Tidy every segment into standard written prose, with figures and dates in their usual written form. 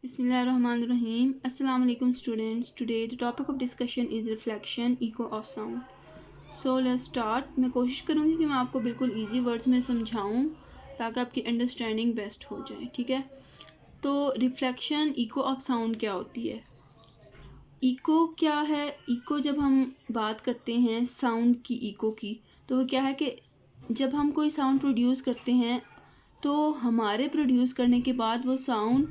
Bismillahirrahmanirrahim. Assalamu alaikum students. Today the topic of discussion is reflection, echo of sound. So let's start. मैं कोशिश करूँगी कि मैं आपको बिल्कुल easy words में समझाऊँ ताकि आपकी अंडरस्टैंडिंग बेस्ट हो जाए, ठीक है। तो रिफ्लेक्शन, इको ऑफ साउंड क्या होती है? इको क्या है? इको जब हम बात करते हैं साउंड की, इको की, तो वो क्या है कि जब हम कोई साउंड प्रोड्यूस करते हैं तो हमारे प्रोड्यूस करने के बाद वो साउंड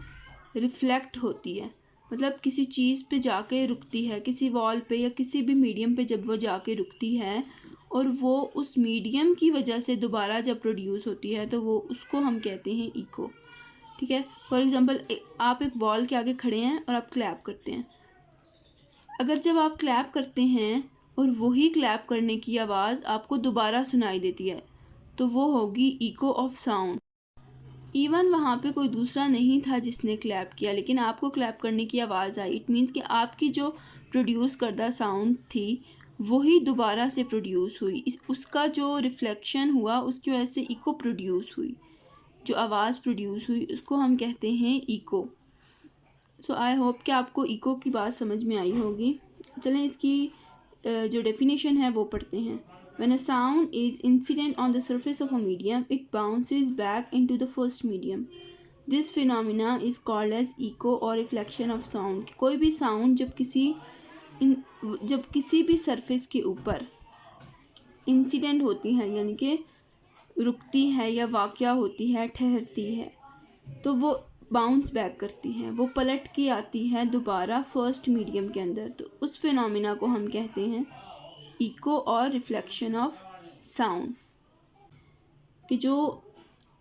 रिफ्लेक्ट होती है, मतलब किसी चीज़ पे जाके रुकती है, किसी वॉल पे या किसी भी मीडियम पे जब वो जाके रुकती है और वो उस मीडियम की वजह से दोबारा जब प्रोड्यूस होती है तो वो उसको हम कहते हैं इको, ठीक है। फॉर एग्ज़ाम्पल आप एक वॉल के आगे खड़े हैं और आप क्लैप करते हैं। अगर जब आप क्लैप करते हैं और वही क्लैप करने की आवाज़ आपको दोबारा सुनाई देती है तो वो होगी इको ऑफ साउंड। इवन वहाँ पे कोई दूसरा नहीं था जिसने क्लैप किया, लेकिन आपको क्लैप करने की आवाज़ आई। इट मीन्स कि आपकी जो प्रोड्यूस करदा साउंड थी वही दोबारा से प्रोड्यूस हुई, उसका जो रिफ्लेक्शन हुआ उसकी वजह से इको प्रोड्यूस हुई। जो आवाज़ प्रोड्यूस हुई उसको हम कहते हैं इको। सो आई होप कि आपको इको की बात समझ में आई होगी। चलें इसकी जो डेफिनेशन है वो पढ़ते हैं। When a sound is incident on the surface of a medium, it bounces back into the first medium. This phenomena is called as echo or reflection of sound. कोई भी साउंड जब किसी भी सरफेस के ऊपर इंसिडेंट होती है, यानी कि रुकती है या वाक़या होती है, ठहरती है, तो वो बाउंस बैक करती है, वो पलट के आती है दोबारा फर्स्ट मीडियम के अंदर। तो उस फिनोमिना को हम कहते हैं इको और रिफ्लेक्शन ऑफ साउंड। कि जो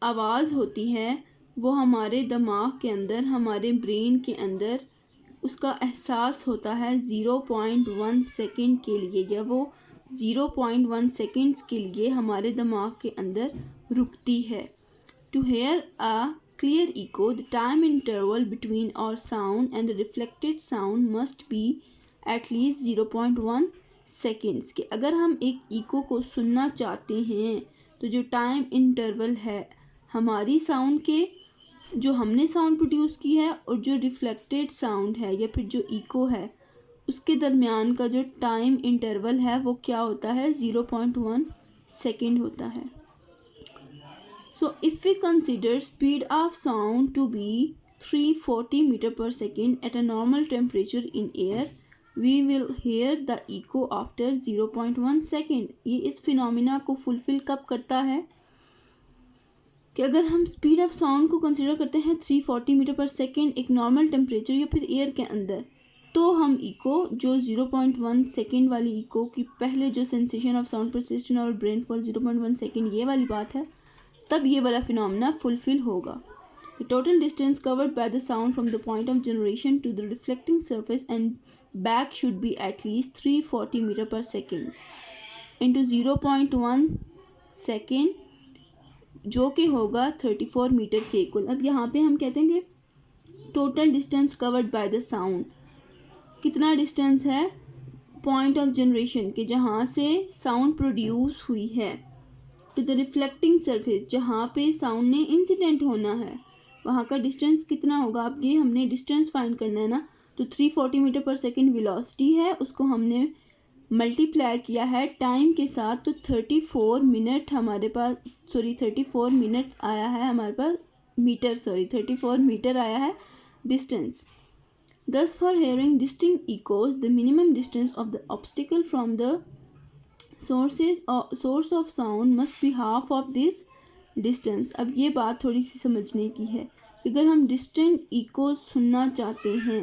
आवाज़ होती है वो हमारे दिमाग के अंदर, हमारे ब्रेन के अंदर उसका एहसास होता है 0.1 सेकेंड के लिए, या वो 0.1 सेकेंड्स के लिए हमारे दिमाग के अंदर रुकती है। To hear a clear echo, the time interval between our sound and the reflected sound must be at least 0.1 seconds. के अगर हम एक इको को सुनना चाहते हैं तो जो टाइम इंटरवल है हमारी साउंड के, जो हमने साउंड प्रोड्यूस की है और जो रिफ्लेक्टेड साउंड है या फिर जो इको है, उसके दरमियान का जो टाइम इंटरवल है वो क्या होता है? 0.1 सेकेंड होता है। So if we consider speed of sound to be 340 metre per second at a normal temperature in air, we will hear the echo after 0.1 second. ये इस फिनोमिना को फुलफिल कब करता है कि अगर हम स्पीड ऑफ साउंड को कंसिडर करते हैं 340 मीटर पर सेकेंड एक नॉर्मल टेम्परेचर या फिर एयर के अंदर, तो हम इको जो 0.1 सेकेंड वाली इको की पहले जो sensation of sound persist in our brain for 0.1 second, ये वाली बात है, तब ये वाला फिनोमिना फुलफिल होगा। The total distance covered by the sound from the point of generation to the reflecting surface and back should be at least 340 meter per second into 0.1 second, जो कि होगा 34 मीटर के इक्वल। अब यहाँ पे हम कहते हैं कि total distance covered by the sound, कितना डिस्टेंस है पॉइंट ऑफ जनरेशन के, जहाँ से साउंड प्रोड्यूस हुई है, टू द रिफ्लेक्टिंग सरफेस, जहाँ पे साउंड ने इंसिडेंट होना है, वहाँ का डिस्टेंस कितना होगा? अब ये हमने डिस्टेंस फाइंड करना है ना, तो 340 मीटर पर सेकेंड वेलोसिटी है, उसको हमने मल्टीप्लाई किया है टाइम के साथ, तो 34 मिनट हमारे पास, 34 मिनट्स आया है हमारे पास, 34 मीटर आया है distance. Thus for hearing distinct echoes, the minimum distance of the obstacle from the source of sound must be half of this distance। अब ये बात थोड़ी सी समझने की है। अगर हम डिस्टेंट इको सुनना चाहते हैं,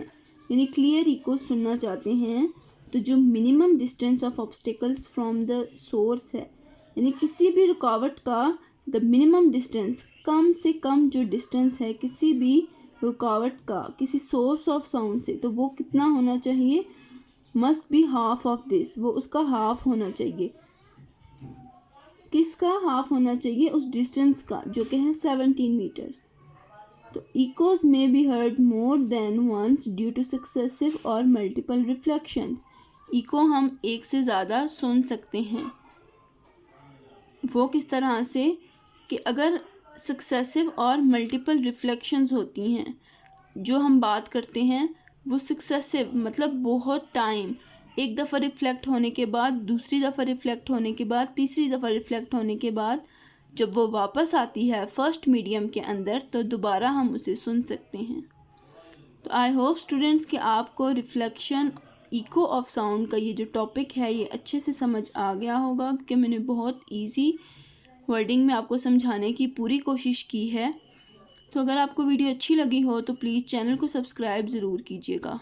यानी क्लियर इको सुनना चाहते हैं, तो जो minimum distance of obstacles from the source है, यानी किसी भी रुकावट का द मिनिमम डिस्टेंस, कम से कम जो डिस्टेंस है किसी भी रुकावट का किसी सोर्स ऑफ साउंड से, तो वो कितना होना चाहिए? Must be half of this, वो उसका हाफ होना चाहिए। किसका हाफ होना चाहिए? उस डिस्टेंस का, जो कि है 17 मीटर। तो echoes may be heard more than once due to successive or multiple reflections। Echo हम एक से ज़्यादा सुन सकते हैं। वो किस तरह से? कि अगर सक्सेसिव और मल्टीपल रिफ्लेक्शंस होती हैं, जो हम बात करते हैं वो सक्सेसिव मतलब बहुत टाइम, एक दफ़ा रिफ़्लेक्ट होने के बाद, दूसरी दफ़ा रिफ़्लेक्ट होने के बाद, तीसरी दफ़ा रिफ़्लेक्ट होने के बाद जब वो वापस आती है फर्स्ट मीडियम के अंदर तो दोबारा हम उसे सुन सकते हैं। तो आई होप स्टूडेंट्स कि आपको रिफ्लेक्शन इको ऑफ साउंड का ये जो टॉपिक है ये अच्छे से समझ आ गया होगा, क्योंकि मैंने बहुत इजी वर्डिंग में आपको समझाने की पूरी कोशिश की है। तो अगर आपको वीडियो अच्छी लगी हो तो प्लीज़ चैनल को सब्सक्राइब ज़रूर कीजिएगा।